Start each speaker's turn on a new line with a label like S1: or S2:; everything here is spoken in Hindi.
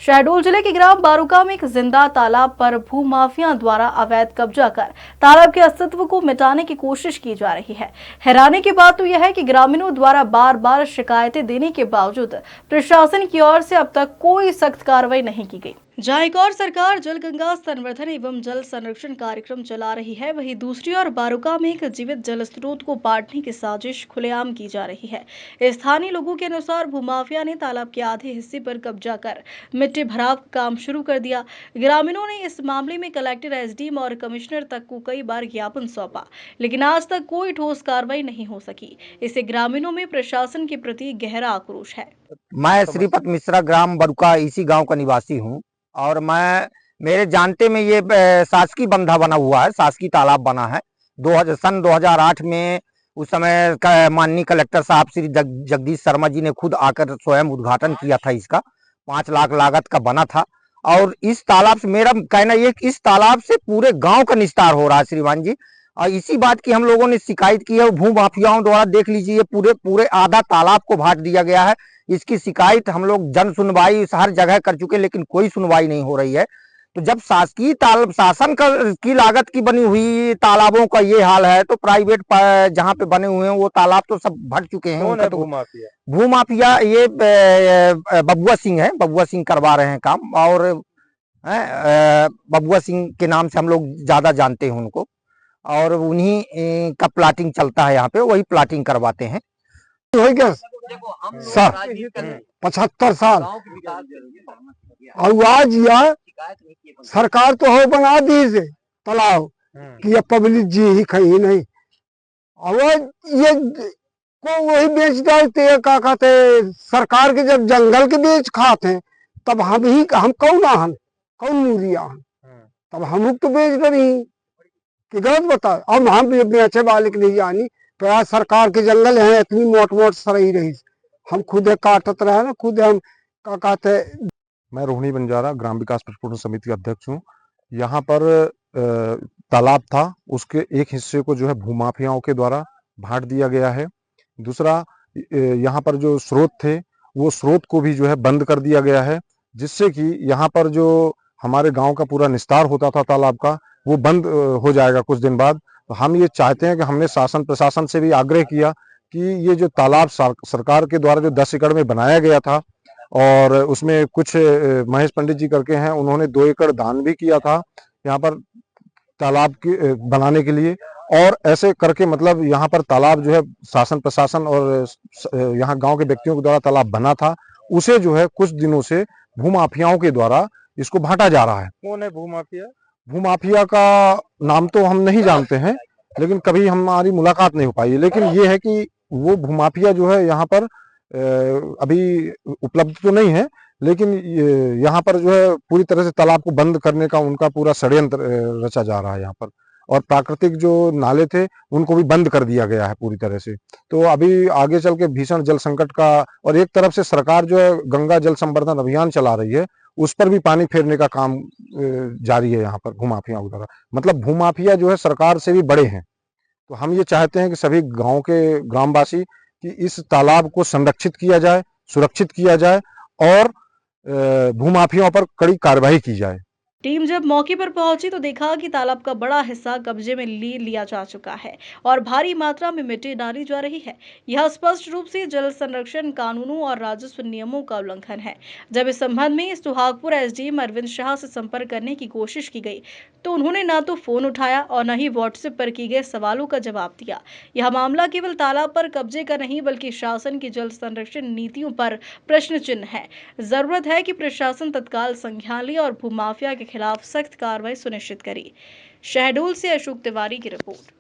S1: शहडोल जिले के ग्राम बारूका में एक जिंदा तालाब पर भूमाफिया द्वारा अवैध कब्जा कर तालाब के अस्तित्व को मिटाने की कोशिश की जा रही है। हैरानी की बात तो यह है कि ग्रामीणों द्वारा बार बार शिकायतें देने के बावजूद प्रशासन की ओर से अब तक कोई सख्त कार्रवाई नहीं की गई। जहां एक और सरकार जल गंगा संवर्धन एवं जल संरक्षण कार्यक्रम चला रही है, वहीं दूसरी ओर बारूका में एक जीवित जल स्रोत को बांटने की साजिश खुलेआम की जा रही है। स्थानीय लोगों के अनुसार भूमाफिया ने तालाब के आधे हिस्से पर कब्जा कर मिट्टी भराव का काम शुरू कर दिया। ग्रामीणों ने इस मामले में कलेक्टर, एसडीएम और कमिश्नर तक को कई बार ज्ञापन सौंपा, लेकिन आज तक कोई ठोस कार्रवाई नहीं हो सकी। इससे ग्रामीणों में प्रशासन के प्रति गहरा आक्रोश है।
S2: मैं श्रीपत मिश्रा ग्राम बरूका इसी गांव का निवासी हूं और मेरे जानते में ये शासकीय बंधा बना हुआ है, शासकीय तालाब बना है। सन 2008 में उस समय माननीय कलेक्टर साहब श्री जगदीश शर्मा जी ने खुद आकर स्वयं उद्घाटन किया था। इसका 5 लाख लागत का बना था और इस तालाब से मेरा कहना ये कि इस तालाब से पूरे गांव का निस्तार हो रहा है श्रीमान जी। और इसी बात की हम लोगों ने शिकायत की है। भू माफियाओं द्वारा देख लीजिए पूरे आधा तालाब को बांट दिया गया है। इसकी शिकायत हम लोग जन सुनवाई हर जगह कर चुके, लेकिन कोई सुनवाई नहीं हो रही है। तो जब शासकीय शासन की लागत की बनी हुई तालाबों का ये हाल है, तो प्राइवेट जहाँ पे बने हुए हैं वो तालाब तो सब भर चुके हैं।
S3: कौन है
S2: तो
S3: भूमाफिया
S2: ये बबुआ सिंह है, बबुआ सिंह करवा रहे हैं काम। और बबुआ सिंह के नाम से हम लोग ज्यादा जानते हैं उनको, और उन्हीं का प्लाटिंग चलता है यहाँ पे, वही प्लाटिंग करवाते हैं।
S4: सर 75 साल और आज यह सरकार तो हो बना दी से तालाब कि ये पब्लिक जी ही कहीं नहीं, और ये को वही बेच डालते हैं। क्या कहते सरकार के जब जंगल के बेच खाते हैं तब हम कौन आहन, कौन मूरिया हन, तब हम तो बेच रही कि गलत बता। अब हम बेचे वाले की नहीं जानी, तो आज सरकार के जंगल है इतनी मोट सही रही, हम खुद काटत रहे ना, खुद हम क्या कहते।
S3: मैं रोहिणी बंजारा ग्राम विकास प्रशिक्षण समिति का अध्यक्ष हूँ। यहाँ पर तालाब था, उसके एक हिस्से को जो है भूमाफियाओं के द्वारा बांट दिया गया है। दूसरा, यहाँ पर जो स्रोत थे वो स्रोत को भी जो है बंद कर दिया गया है, जिससे कि यहाँ पर जो हमारे गांव का पूरा निस्तार होता था तालाब का, वो बंद हो जाएगा कुछ दिन बाद। तो हम ये चाहते हैं कि हमने शासन प्रशासन से भी आग्रह किया कि ये जो तालाब सरकार के द्वारा जो 10 एकड़ में बनाया गया था, और उसमें कुछ महेश पंडित जी करके हैं, उन्होंने 2 एकड़ दान भी किया था यहाँ पर तालाब की बनाने के लिए। और ऐसे करके मतलब यहाँ पर तालाब जो है शासन प्रशासन और यहाँ गांव के व्यक्तियों के द्वारा तालाब बना था, उसे जो है कुछ दिनों से भूमाफियाओं के द्वारा इसको बांटा जा रहा है।
S2: कौन है भूमाफिया?
S3: भूमाफिया का नाम तो हम नहीं जानते हैं, लेकिन कभी हमारी मुलाकात नहीं हो पाई। लेकिन ये है कि वो भूमाफिया जो है यहाँ पर अभी उपलब्ध तो नहीं है, लेकिन यहाँ पर जो है पूरी तरह से तालाब को बंद करने का उनका पूरा षड्यंत्र रचा जा रहा है यहाँ पर। और प्राकृतिक जो नाले थे उनको भी बंद कर दिया गया है पूरी तरह से। तो अभी आगे चल के भीषण जल संकट का, और एक तरफ से सरकार जो है गंगा जल संवर्धन अभियान चला रही है, उस पर भी पानी फेरने का काम जारी है यहाँ पर भूमाफियाओं द्वारा। मतलब भूमाफिया जो है सरकार से भी बड़े हैं। तो हम ये चाहते हैं कि सभी गांव के ग्रामवासी कि इस तालाब को संरक्षित किया जाए, सुरक्षित किया जाए और भूमाफियाओं पर कड़ी कार्रवाई की जाए।
S1: टीम जब मौके पर पहुंची तो देखा कि तालाब का बड़ा हिस्सा कब्जे में ले लिया जा चुका है और भारी मात्रा में मिट्टी डाली जा रही है। यह स्पष्ट रूप से जल संरक्षण कानूनों और राजस्व नियमों का उल्लंघन है। जब इस संबंध में सुहागपुर एसडीएम अरविंद शाह से संपर्क करने की कोशिश की गई तो उन्होंने न तो फोन उठाया और न ही व्हाट्सएप पर किए गए सवालों का जवाब दिया। यह मामला केवल तालाब पर कब्जे का नहीं बल्कि शासन की जल संरक्षण नीतियों पर प्रश्न चिन्ह है। जरूरत है कि प्रशासन तत्काल संज्ञान ले और भूमाफिया के खिलाफ सख्त कार्रवाई सुनिश्चित करें। शहडोल से अशोक तिवारी की रिपोर्ट।